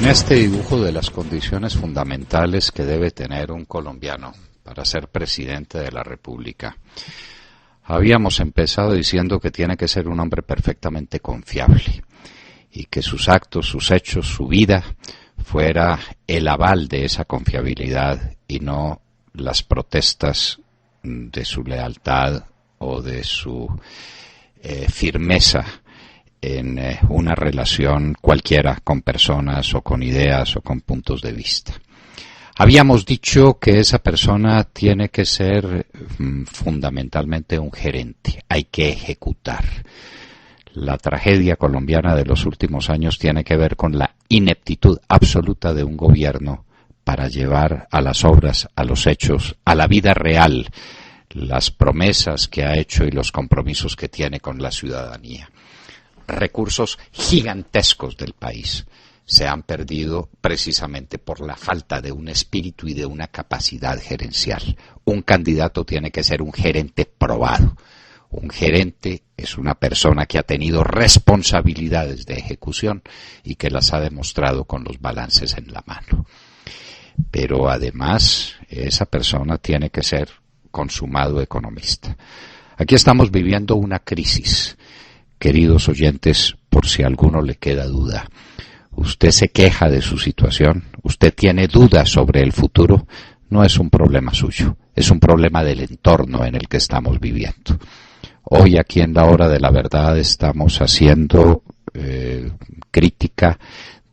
En este dibujo de las condiciones fundamentales que debe tener un colombiano para ser presidente de la República, habíamos empezado diciendo que tiene que ser un hombre perfectamente confiable y que sus actos, sus hechos, su vida fuera el aval de esa confiabilidad y no las protestas de su lealtad o de su firmeza en una relación cualquiera con personas o con ideas o con puntos de vista. Habíamos dicho que esa persona tiene que ser fundamentalmente un gerente, hay que ejecutar. La tragedia colombiana de los últimos años tiene que ver con la ineptitud absoluta de un gobierno para llevar a las obras, a los hechos, a la vida real, las promesas que ha hecho y los compromisos que tiene con la ciudadanía. Recursos gigantescos del país se han perdido precisamente por la falta de un espíritu y de una capacidad gerencial. Un candidato tiene que ser un gerente probado. Un gerente es una persona que ha tenido responsabilidades de ejecución y que las ha demostrado con los balances en la mano. Pero además, esa persona tiene que ser consumado economista. Aquí estamos viviendo una crisis. Queridos oyentes, por si a alguno le queda duda, usted se queja de su situación, usted tiene dudas sobre el futuro, no es un problema suyo, es un problema del entorno en el que estamos viviendo. Hoy aquí en la Hora de la Verdad estamos haciendo crítica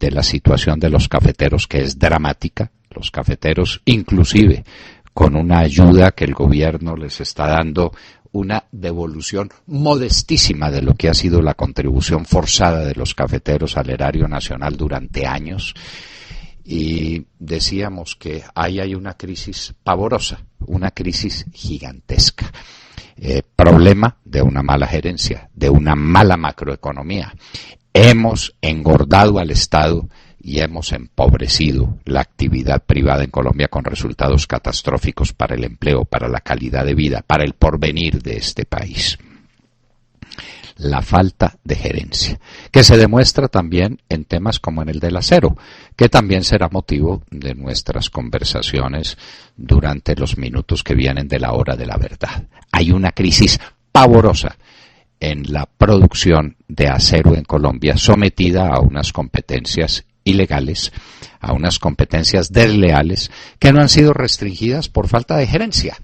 de la situación de los cafeteros, que es dramática. Los cafeteros, inclusive con una ayuda que el gobierno les está dando, una devolución modestísima de lo que ha sido la contribución forzada de los cafeteros al erario nacional durante años. Y decíamos que ahí hay una crisis pavorosa, una crisis gigantesca. Problema de una mala gerencia, de una mala macroeconomía. Hemos engordado al Estado y hemos empobrecido la actividad privada en Colombia con resultados catastróficos para el empleo, para la calidad de vida, para el porvenir de este país. La falta de gerencia, que se demuestra también en temas como en el del acero, que también será motivo de nuestras conversaciones durante los minutos que vienen de la Hora de la Verdad. Hay una crisis pavorosa en la producción de acero en Colombia, sometida a unas competencias ilegales, a unas competencias desleales que no han sido restringidas por falta de gerencia,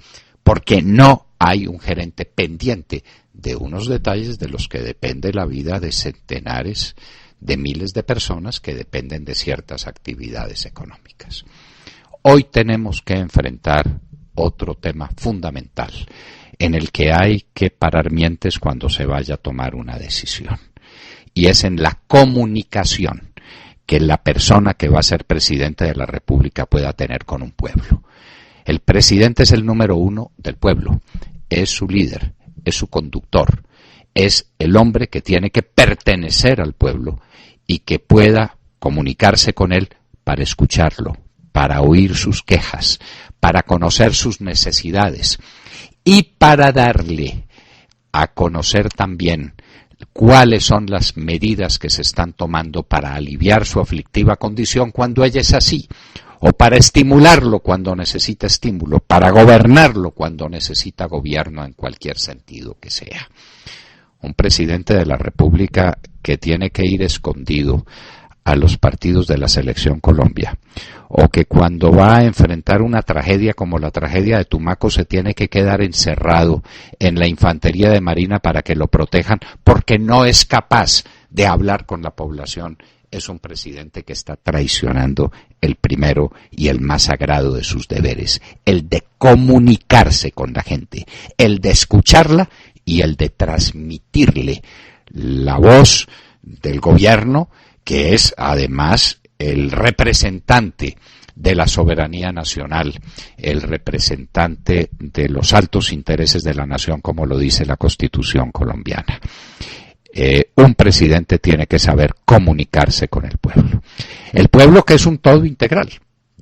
porque no hay un gerente pendiente de unos detalles de los que depende la vida de centenares de miles de personas que dependen de ciertas actividades económicas. Hoy tenemos que enfrentar otro tema fundamental en el que hay que parar mientes cuando se vaya a tomar una decisión, y es en la comunicación que la persona que va a ser presidente de la República pueda tener con un pueblo. El presidente es el número uno del pueblo, es su líder, es su conductor, es el hombre que tiene que pertenecer al pueblo y que pueda comunicarse con él para escucharlo, para oír sus quejas, para conocer sus necesidades y para darle a conocer también cuáles son las medidas que se están tomando para aliviar su aflictiva condición cuando ella es así, o para estimularlo cuando necesita estímulo, para gobernarlo cuando necesita gobierno en cualquier sentido que sea. Un presidente de la República que tiene que ir escondido a los partidos de la Selección Colombia, o que cuando va a enfrentar una tragedia como la tragedia de Tumaco se tiene que quedar encerrado en la infantería de Marina para que lo protejan porque no es capaz de hablar con la población, es un presidente que está traicionando el primero y el más sagrado de sus deberes, el de comunicarse con la gente, el de escucharla y el de transmitirle la voz del gobierno, que es además el representante de la soberanía nacional, el representante de los altos intereses de la nación, como lo dice la Constitución colombiana. Un presidente tiene que saber comunicarse con el pueblo. El pueblo, que es un todo integral,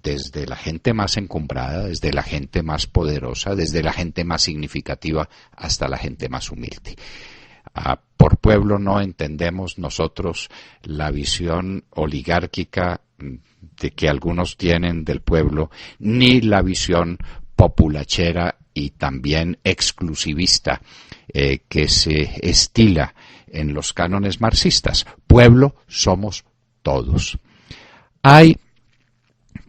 desde la gente más encumbrada, desde la gente más poderosa, desde la gente más significativa hasta la gente más humilde. Por pueblo no entendemos nosotros la visión oligárquica que algunos tienen del pueblo, ni la visión populachera y también exclusivista que se estila en los cánones marxistas. Pueblo somos todos. Hay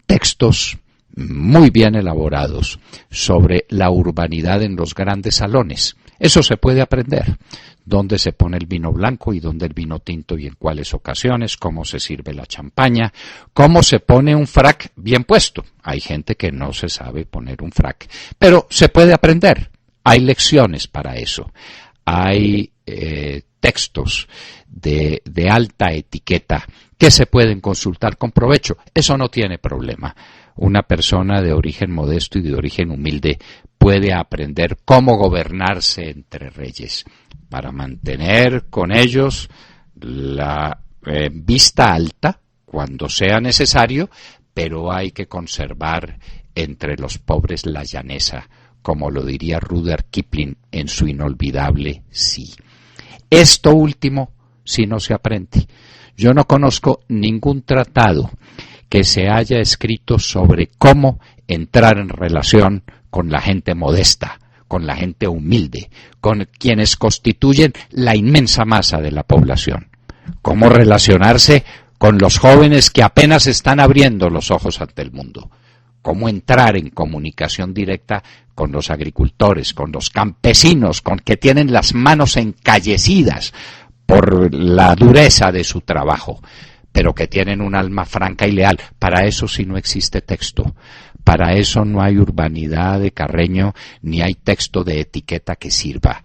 textos muy bien elaborados sobre la urbanidad en los grandes salones. Eso se puede aprender. Dónde se pone el vino blanco y dónde el vino tinto y en cuáles ocasiones, cómo se sirve la champaña, cómo se pone un frac bien puesto. Hay gente que no se sabe poner un frac, pero se puede aprender. Hay lecciones para eso. Hay textos de alta etiqueta que se pueden consultar con provecho. Eso no tiene problema. Una persona de origen modesto y de origen humilde puede aprender cómo gobernarse entre reyes para mantener con ellos la vista alta cuando sea necesario, pero hay que conservar entre los pobres la llaneza, como lo diría Rudyard Kipling en su inolvidable Sí. Esto último sí no se aprende. Yo no conozco ningún tratado que se haya escrito sobre cómo entrar en relación con la gente modesta, con la gente humilde, con quienes constituyen la inmensa masa de la población. Cómo relacionarse con los jóvenes que apenas están abriendo los ojos ante el mundo. Cómo entrar en comunicación directa con los agricultores, con los campesinos, con que tienen las manos encallecidas por la dureza de su trabajo, pero que tienen un alma franca y leal. Para eso sí no existe texto. Para eso no hay urbanidad de Carreño, ni hay texto de etiqueta que sirva.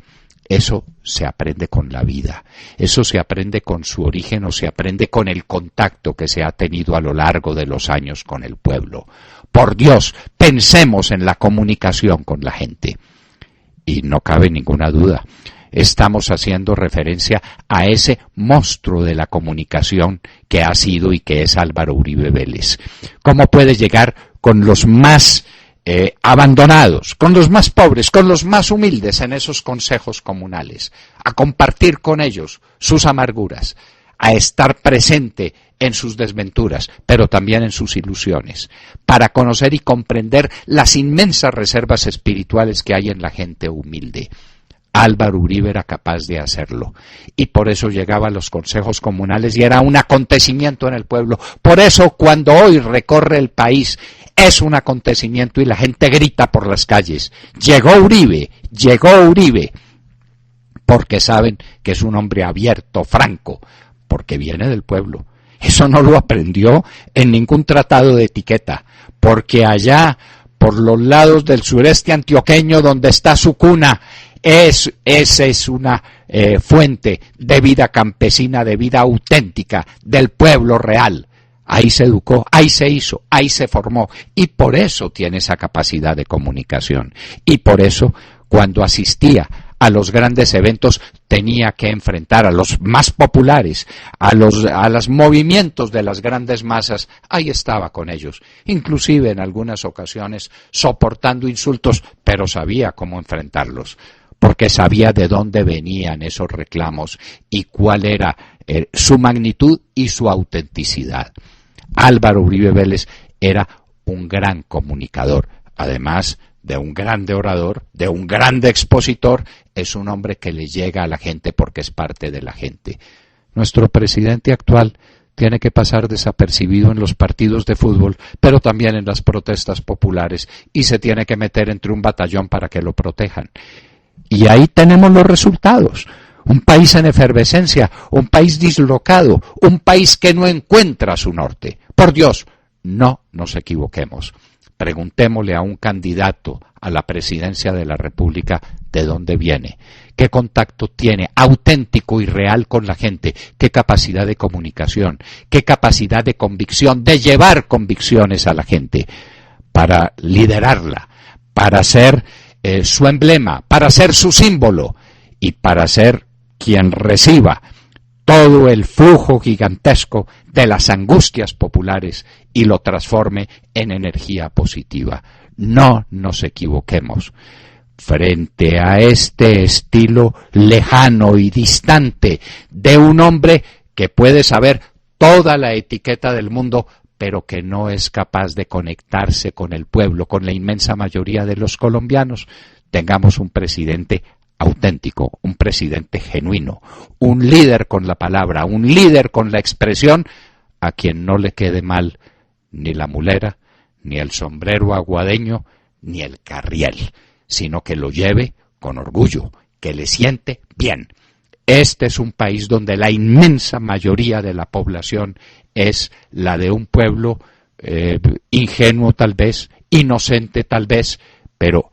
Eso se aprende con la vida. Eso se aprende con su origen o se aprende con el contacto que se ha tenido a lo largo de los años con el pueblo. Por Dios, pensemos en la comunicación con la gente. Y no cabe ninguna duda. Estamos haciendo referencia a ese monstruo de la comunicación que ha sido y que es Álvaro Uribe Vélez. ¿Cómo puede llegar con los más abandonados, con los más pobres, con los más humildes en esos consejos comunales, a compartir con ellos sus amarguras, a estar presente en sus desventuras, pero también en sus ilusiones, para conocer y comprender las inmensas reservas espirituales que hay en la gente humilde? Álvaro Uribe era capaz de hacerlo y por eso llegaba a los consejos comunales y era un acontecimiento en el pueblo. Por eso cuando hoy recorre el país es un acontecimiento y la gente grita por las calles: llegó Uribe, porque saben que es un hombre abierto, franco, porque viene del pueblo. Eso no lo aprendió en ningún tratado de etiqueta, porque allá por los lados del sureste antioqueño donde está su cuna, esa es una fuente de vida campesina, de vida auténtica, del pueblo real. Ahí se educó, ahí se hizo, ahí se formó, y por eso tiene esa capacidad de comunicación. Y por eso, cuando asistía a los grandes eventos, tenía que enfrentar a los más populares, a los movimientos de las grandes masas. Ahí estaba con ellos, inclusive en algunas ocasiones soportando insultos, pero sabía cómo enfrentarlos, porque sabía de dónde venían esos reclamos y cuál era su magnitud y su autenticidad. Álvaro Uribe Vélez era un gran comunicador, además de un grande orador, de un grande expositor. Es un hombre que le llega a la gente porque es parte de la gente. Nuestro presidente actual tiene que pasar desapercibido en los partidos de fútbol, pero también en las protestas populares, y se tiene que meter entre un batallón para que lo protejan. Y ahí tenemos los resultados. Un país en efervescencia, un país dislocado, un país que no encuentra su norte. Por Dios, no nos equivoquemos. Preguntémosle a un candidato a la presidencia de la República de dónde viene, qué contacto tiene auténtico y real con la gente, qué capacidad de comunicación, qué capacidad de convicción, de llevar convicciones a la gente para liderarla, para ser su emblema, para ser su símbolo y para ser quien reciba todo el flujo gigantesco de las angustias populares y lo transforme en energía positiva. No nos equivoquemos. Frente a este estilo lejano y distante de un hombre que puede saber toda la etiqueta del mundo, pero que no es capaz de conectarse con el pueblo, con la inmensa mayoría de los colombianos, tengamos un presidente auténtico, un presidente genuino, un líder con la palabra, un líder con la expresión, a quien no le quede mal ni la mulera, ni el sombrero aguadeño, ni el carriel, sino que lo lleve con orgullo, que le siente bien. Este es un país donde la inmensa mayoría de la población es la de un pueblo ingenuo tal vez, inocente tal vez, pero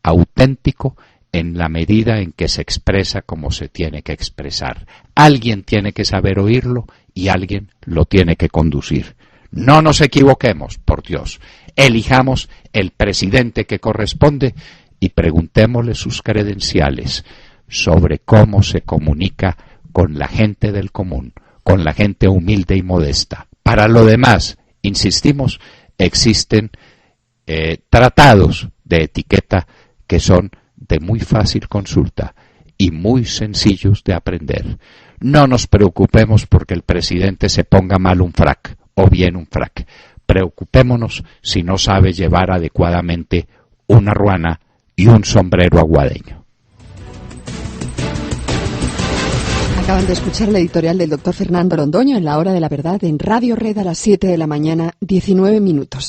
auténtico en la medida en que se expresa como se tiene que expresar. Alguien tiene que saber oírlo y alguien lo tiene que conducir. No nos equivoquemos, por Dios. Elijamos el presidente que corresponde y preguntémosle sus credenciales sobre cómo se comunica con la gente del común, con la gente humilde y modesta. Para lo demás, insistimos, existen tratados de etiqueta que son de muy fácil consulta y muy sencillos de aprender. No nos preocupemos porque el presidente se ponga mal un frac o bien un frac. Preocupémonos si no sabe llevar adecuadamente una ruana y un sombrero aguadeño. Acaban de escuchar el editorial del doctor Fernando Londoño en La Hora de la Verdad en Radio Red a las 7 de la mañana, 19 minutos.